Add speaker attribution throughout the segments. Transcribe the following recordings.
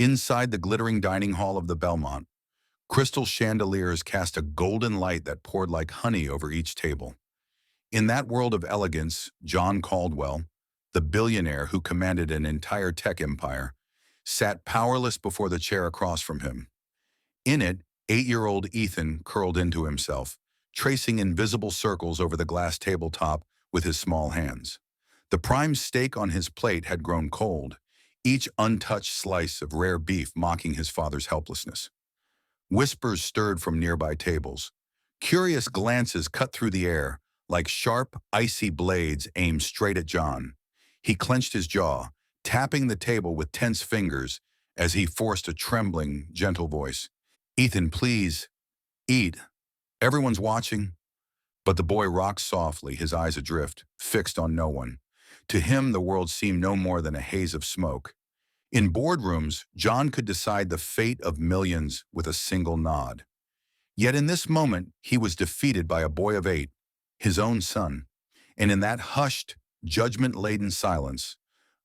Speaker 1: Inside the glittering dining hall of the Belmont, crystal chandeliers cast a golden light that poured like honey over each table. In that world of elegance, John Caldwell, the billionaire who commanded an entire tech empire, sat powerless before the chair across from him. In it, 8-year-old Ethan curled into himself, tracing invisible circles over the glass tabletop with his small hands. The prime steak on his plate had grown cold, each untouched slice of rare beef mocking his father's helplessness. Whispers stirred from nearby tables. Curious glances cut through the air, like sharp, icy blades aimed straight at John. He clenched his jaw, tapping the table with tense fingers as he forced a trembling, gentle voice. "Ethan, please, eat. Everyone's watching." But the boy rocked softly, his eyes adrift, fixed on no one. To him, the world seemed no more than a haze of smoke. In boardrooms, John could decide the fate of millions with a single nod. Yet in this moment, he was defeated by a boy of 8, his own son. And in that hushed, judgment-laden silence,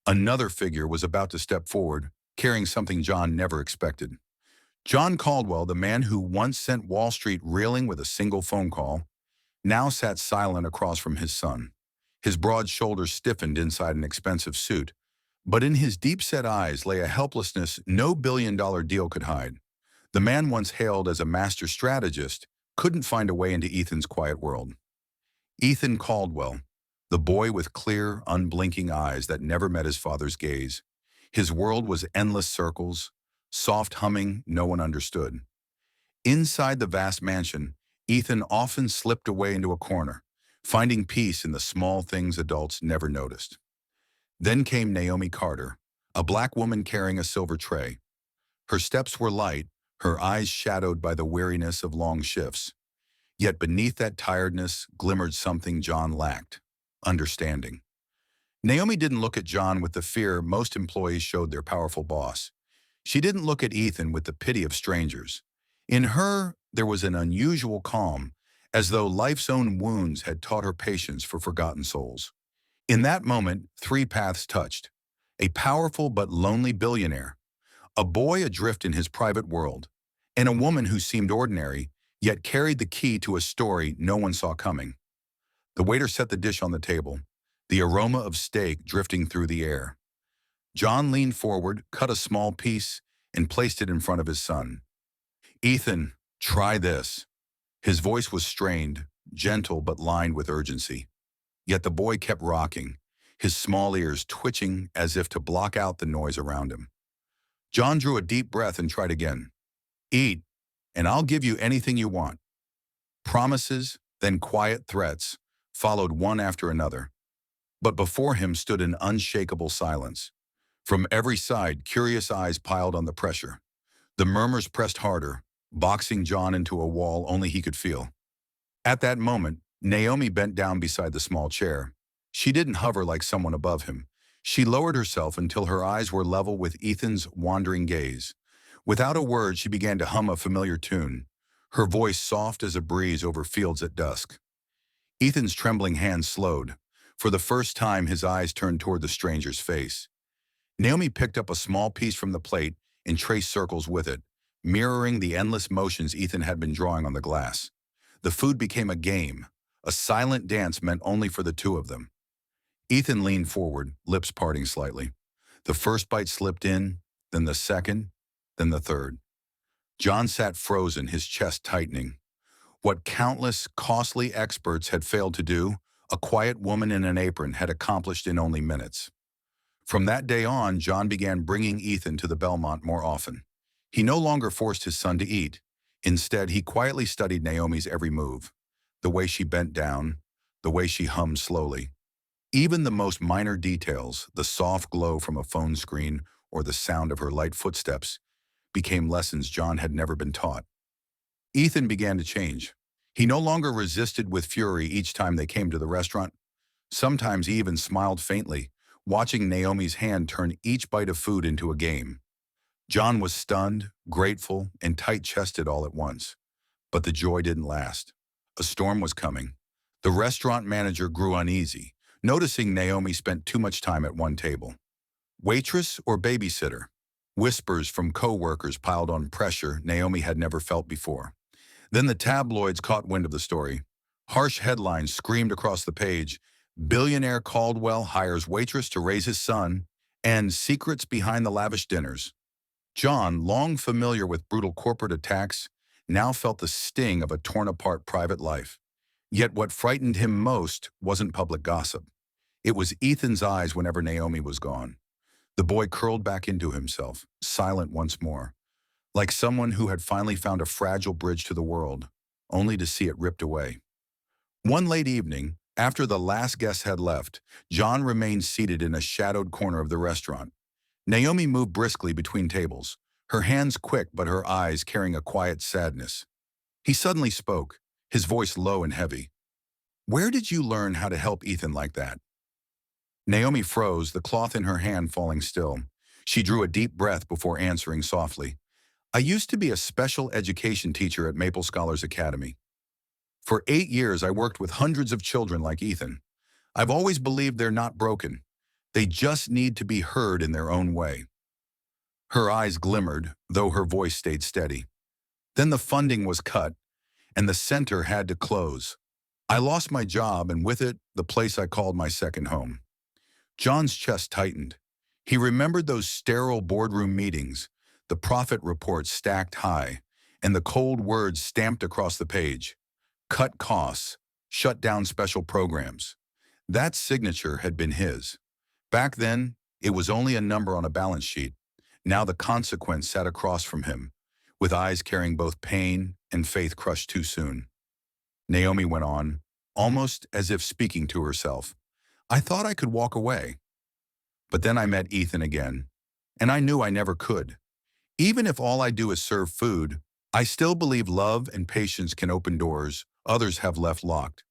Speaker 1: another figure was about to step forward, carrying something John never expected. John Caldwell, the man who once sent Wall Street reeling with a single phone call, now sat silent across from his son. His broad shoulders stiffened inside an expensive suit, but in his deep-set eyes lay a helplessness no billion-dollar deal could hide. The man once hailed as a master strategist couldn't find a way into Ethan's quiet world. Ethan Caldwell, the boy with clear, unblinking eyes that never met his father's gaze. His world was endless circles, soft humming no one understood. Inside the vast mansion, Ethan often slipped away into a corner, finding peace in the small things adults never noticed. Then came Naomi Carter, a black woman carrying a silver tray. Her steps were light, her eyes shadowed by the weariness of long shifts. Yet beneath that tiredness glimmered something John lacked: understanding. Naomi didn't look at John with the fear most employees showed their powerful boss. She didn't look at Ethan with the pity of strangers. In her, there was an unusual calm, as though life's own wounds had taught her patience for forgotten souls. In that moment, 3 paths touched: a powerful but lonely billionaire, a boy adrift in his private world, and a woman who seemed ordinary, yet carried the key to a story no one saw coming. The waiter set the dish on the table, the aroma of steak drifting through the air. John leaned forward, cut a small piece, and placed it in front of his son. "Ethan, try this." His voice was strained, gentle but lined with urgency. Yet the boy kept rocking, his small ears twitching as if to block out the noise around him. John drew a deep breath and tried again. "Eat, and I'll give you anything you want." Promises, then quiet threats, followed one after another. But before him stood an unshakable silence. From every side, curious eyes piled on the pressure. The murmurs pressed harder, boxing John into a wall only he could feel. At that moment, Naomi bent down beside the small chair. She didn't hover like someone above him. She lowered herself until her eyes were level with Ethan's wandering gaze. Without a word, she began to hum a familiar tune, her voice soft as a breeze over fields at dusk. Ethan's trembling hands slowed. For the first time, his eyes turned toward the stranger's face. Naomi picked up a small piece from the plate and traced circles with it, mirroring the endless motions Ethan had been drawing on the glass. The food became a game, a silent dance meant only for the two of them. Ethan leaned forward, lips parting slightly. The first bite slipped in, then the second, then the third. John sat frozen, his chest tightening. What countless, costly experts had failed to do, a quiet woman in an apron had accomplished in only minutes. From that day on, John began bringing Ethan to the Belmont more often. He no longer forced his son to eat. Instead, he quietly studied Naomi's every move, the way she bent down, the way she hummed slowly. Even the most minor details, the soft glow from a phone screen or the sound of her light footsteps, became lessons John had never been taught. Ethan began to change. He no longer resisted with fury each time they came to the restaurant. Sometimes he even smiled faintly, watching Naomi's hand turn each bite of food into a game. John was stunned, grateful, and tight-chested all at once. But the joy didn't last. A storm was coming. The restaurant manager grew uneasy, noticing Naomi spent too much time at one table. Waitress or babysitter? Whispers from co-workers piled on pressure Naomi had never felt before. Then the tabloids caught wind of the story. Harsh headlines screamed across the page: "Billionaire Caldwell hires waitress to raise his son," and "Secrets behind the lavish dinners." John, long familiar with brutal corporate attacks, now felt the sting of a torn-apart private life. Yet what frightened him most wasn't public gossip. It was Ethan's eyes whenever Naomi was gone. The boy curled back into himself, silent once more, like someone who had finally found a fragile bridge to the world, only to see it ripped away. One late evening, after the last guest had left, John remained seated in a shadowed corner of the restaurant. Naomi moved briskly between tables, her hands quick but her eyes carrying a quiet sadness. He suddenly spoke, his voice low and heavy. "Where did you learn how to help Ethan like that?" Naomi froze, the cloth in her hand falling still. She drew a deep breath before answering softly. "I used to be a special education teacher at Maple Scholars Academy. For 8 years, I worked with hundreds of children like Ethan. I've always believed they're not broken. They just need to be heard in their own way." Her eyes glimmered, though her voice stayed steady. "Then the funding was cut, and the center had to close. I lost my job, and with it, the place I called my second home." John's chest tightened. He remembered those sterile boardroom meetings, the profit reports stacked high, and the cold words stamped across the page: "Cut costs, shut down special programs." That signature had been his. Back then, it was only a number on a balance sheet. Now the consequence sat across from him, with eyes carrying both pain and faith crushed too soon. Naomi went on, almost as if speaking to herself. "I thought I could walk away. But then I met Ethan again, and I knew I never could. Even if all I do is serve food, I still believe love and patience can open doors others have left locked."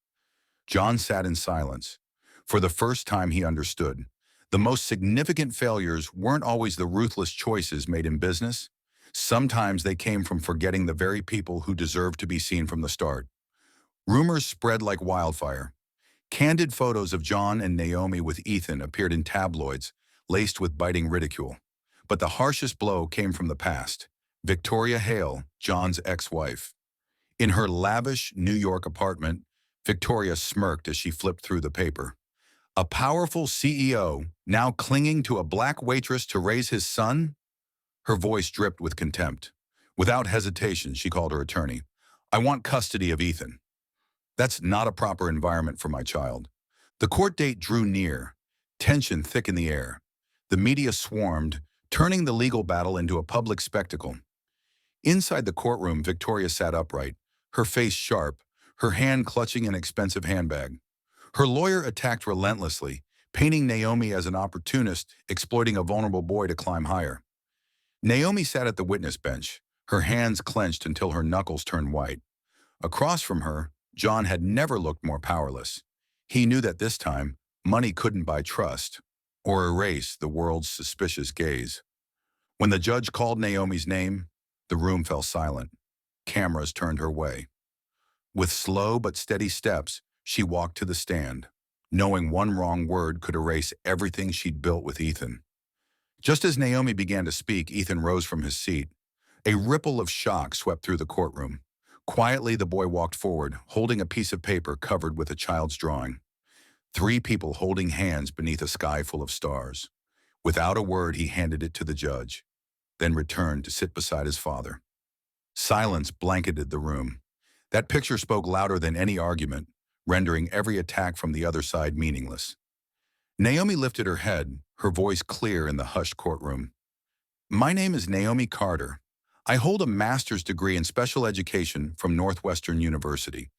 Speaker 1: John sat in silence. For the first time he understood. The most significant failures weren't always the ruthless choices made in business. Sometimes they came from forgetting the very people who deserved to be seen from the start. Rumors spread like wildfire. Candid photos of John and Naomi with Ethan appeared in tabloids, laced with biting ridicule. But the harshest blow came from the past. Victoria Hale, John's ex-wife. In her lavish New York apartment, Victoria smirked as she flipped through the paper. A powerful CEO, now clinging to a black waitress to raise his son? Her voice dripped with contempt. Without hesitation, she called her attorney. "I want custody of Ethan. That's not a proper environment for my child." The court date drew near, tension thick in the air. The media swarmed, turning the legal battle into a public spectacle. Inside the courtroom, Victoria sat upright, her face sharp, her hand clutching an expensive handbag. Her lawyer attacked relentlessly, painting Naomi as an opportunist exploiting a vulnerable boy to climb higher. Naomi sat at the witness bench, her hands clenched until her knuckles turned white. Across from her, John had never looked more powerless. He knew that this time, money couldn't buy trust or erase the world's suspicious gaze. When the judge called Naomi's name, the room fell silent. Cameras turned her way. With slow but steady steps, she walked to the stand, knowing one wrong word could erase everything she'd built with Ethan. Just as Naomi began to speak, Ethan rose from his seat. A ripple of shock swept through the courtroom. Quietly, the boy walked forward, holding a piece of paper covered with a child's drawing. 3 people holding hands beneath a sky full of stars. Without a word, he handed it to the judge, then returned to sit beside his father. Silence blanketed the room. That picture spoke louder than any argument, rendering every attack from the other side meaningless. Naomi lifted her head, her voice clear in the hushed courtroom. "My name is Naomi Carter. I hold a master's degree in special education from Northwestern University.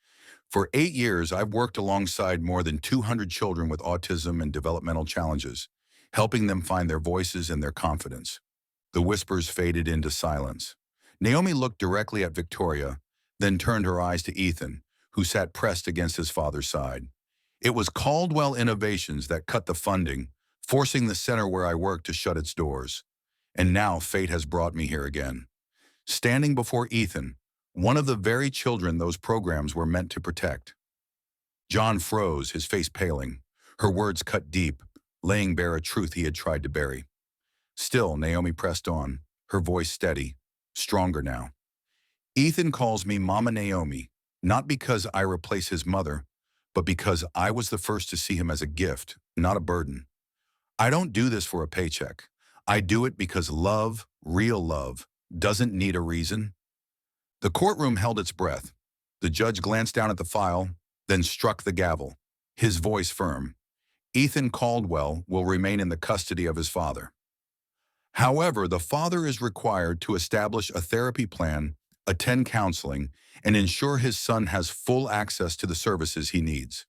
Speaker 1: For 8 years, I've worked alongside more than 200 children with autism and developmental challenges, helping them find their voices and their confidence." The whispers faded into silence. Naomi looked directly at Victoria, then turned her eyes to Ethan, who sat pressed against his father's side. "It was Caldwell Innovations that cut the funding, forcing the center where I work to shut its doors. And now fate has brought me here again, standing before Ethan, one of the very children those programs were meant to protect." John froze, his face paling. Her words cut deep, laying bare a truth he had tried to bury. Still, Naomi pressed on, her voice steady, stronger now. Ethan calls me Mama Naomi, not because I replace his mother, but because I was the first to see him as a gift, not a burden. I don't do this for a paycheck. I do it because love, real love, doesn't need a reason. The courtroom held its breath. The judge glanced down at the file, then struck the gavel, his voice firm. Ethan Caldwell will remain in the custody of his father. However, the father is required to establish a therapy plan, attend counseling, and ensure his son has full access to the services he needs.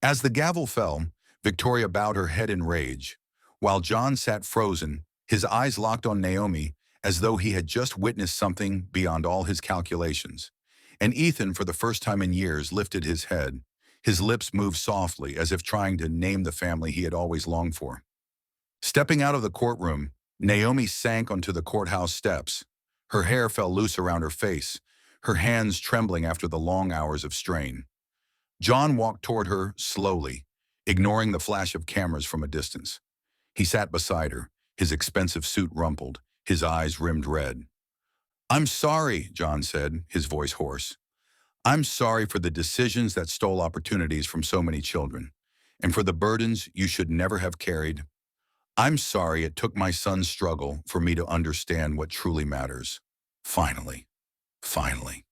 Speaker 1: As the gavel fell, Victoria bowed her head in rage, while John sat frozen, his eyes locked on Naomi as though he had just witnessed something beyond all his calculations. And Ethan, for the first time in years, lifted his head. His lips moved softly, as if trying to name the family he had always longed for. Stepping out of the courtroom, Naomi sank onto the courthouse steps. Her hair fell loose around her face, her hands trembling after the long hours of strain. John walked toward her slowly, ignoring the flash of cameras from a distance. He sat beside her, his expensive suit rumpled, his eyes rimmed red. "I'm sorry," John said, his voice hoarse. "I'm sorry for the decisions that stole opportunities from so many children, and for the burdens you should never have carried. I'm sorry it took my son's struggle for me to understand what truly matters. Finally, finally."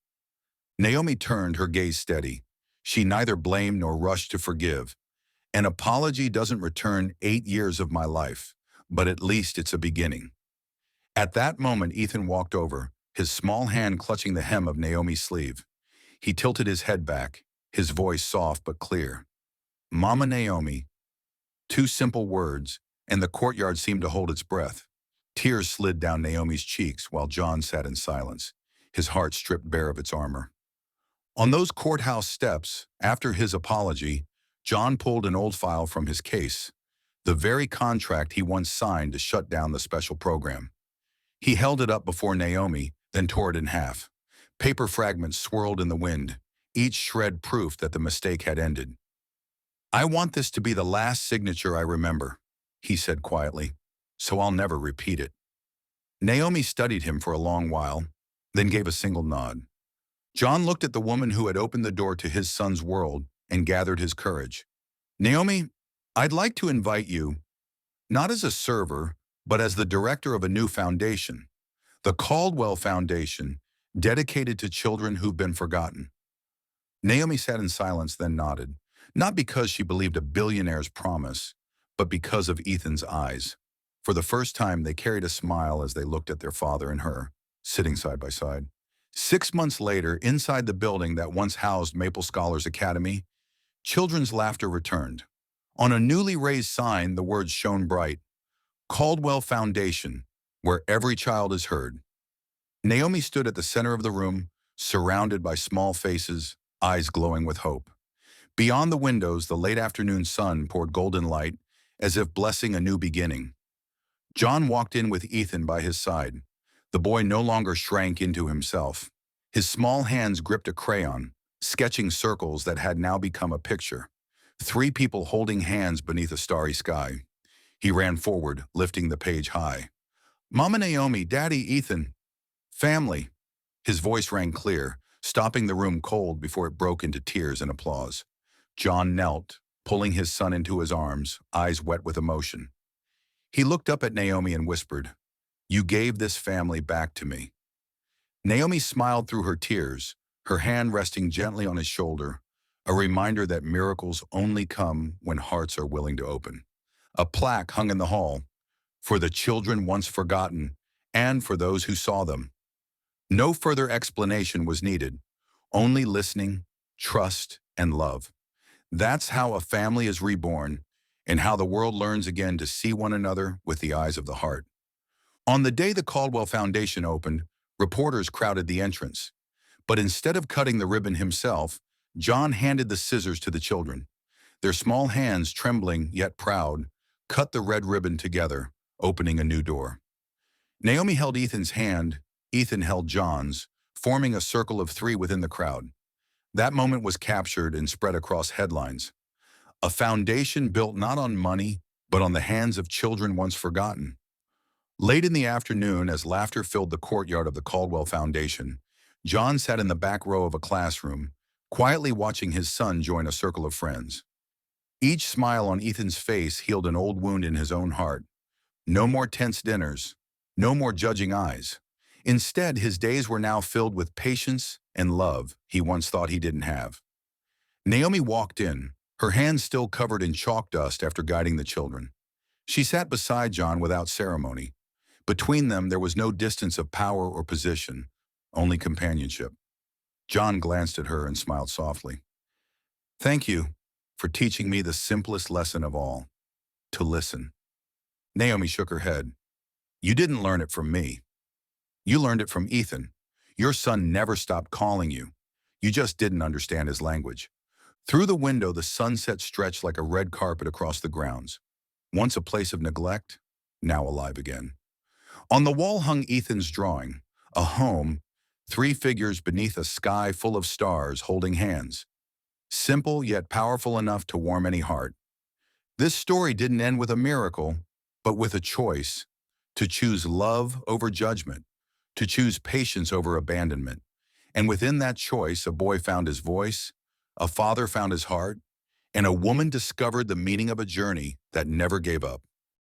Speaker 1: Naomi turned, her gaze steady. She neither blamed nor rushed to forgive. An apology doesn't return 8 years of my life, but at least it's a beginning. At that moment, Ethan walked over, his small hand clutching the hem of Naomi's sleeve. He tilted his head back, his voice soft but clear. "Mama Naomi." Two simple words, and the courtyard seemed to hold its breath. Tears slid down Naomi's cheeks while John sat in silence, his heart stripped bare of its armor. On those courthouse steps, after his apology, John pulled an old file from his case, the very contract he once signed to shut down the special program. He held it up before Naomi, then tore it in half. Paper fragments swirled in the wind, each shred proof that the mistake had ended. "I want this to be the last signature I remember," he said quietly, "so I'll never repeat it." Naomi studied him for a long while, then gave a single nod. John looked at the woman who had opened the door to his son's world and gathered his courage. "Naomi, I'd like to invite you, not as a server, but as the director of a new foundation, the Caldwell Foundation, dedicated to children who've been forgotten." Naomi sat in silence, then nodded, not because she believed a billionaire's promise, but because of Ethan's eyes. For the first time, they carried a smile as they looked at their father and her, sitting side by side. 6 months later, inside the building that once housed Maple Scholars Academy, children's laughter returned. On a newly raised sign, the words shone bright: "Caldwell Foundation, where every child is heard." Naomi stood at the center of the room, surrounded by small faces, eyes glowing with hope. Beyond the windows, the late afternoon sun poured golden light, as if blessing a new beginning. John walked in with Ethan by his side. The boy no longer shrank into himself. His small hands gripped a crayon, sketching circles that had now become a picture. 3 people holding hands beneath a starry sky. He ran forward, lifting the page high. "Mama Naomi, Daddy Ethan. Family." His voice rang clear, stopping the room cold before it broke into tears and applause. John knelt, pulling his son into his arms, eyes wet with emotion. He looked up at Naomi and whispered, "You gave this family back to me." Naomi smiled through her tears, her hand resting gently on his shoulder, a reminder that miracles only come when hearts are willing to open. A plaque hung in the hall, "For the children once forgotten, and for those who saw them." No further explanation was needed, only listening, trust, and love. That's how a family is reborn, and how the world learns again to see one another with the eyes of the heart. On the day the Caldwell Foundation opened, reporters crowded the entrance. But instead of cutting the ribbon himself, John handed the scissors to the children. Their small hands, trembling yet proud, cut the red ribbon together, opening a new door. Naomi held Ethan's hand, Ethan held John's, forming a circle of 3 within the crowd. That moment was captured and spread across headlines. A foundation built not on money, but on the hands of children once forgotten. Late in the afternoon, as laughter filled the courtyard of the Caldwell Foundation, John sat in the back row of a classroom, quietly watching his son join a circle of friends. Each smile on Ethan's face healed an old wound in his own heart. No more tense dinners, no more judging eyes. Instead, his days were now filled with patience and love he once thought he didn't have. Naomi walked in, her hands still covered in chalk dust after guiding the children. She sat beside John without ceremony. Between them, there was no distance of power or position, only companionship. John glanced at her and smiled softly. "Thank you for teaching me the simplest lesson of all, to listen." Naomi shook her head. "You didn't learn it from me. You learned it from Ethan. Your son never stopped calling you. You just didn't understand his language." Through the window, the sunset stretched like a red carpet across the grounds. Once a place of neglect, now alive again. On the wall hung Ethan's drawing, a home, three figures beneath a sky full of stars holding hands. Simple yet powerful enough to warm any heart. This story didn't end with a miracle, but with a choice. To choose love over judgment, to choose patience over abandonment. And within that choice, a boy found his voice, a father found his heart, and a woman discovered the meaning of a journey that never gave up.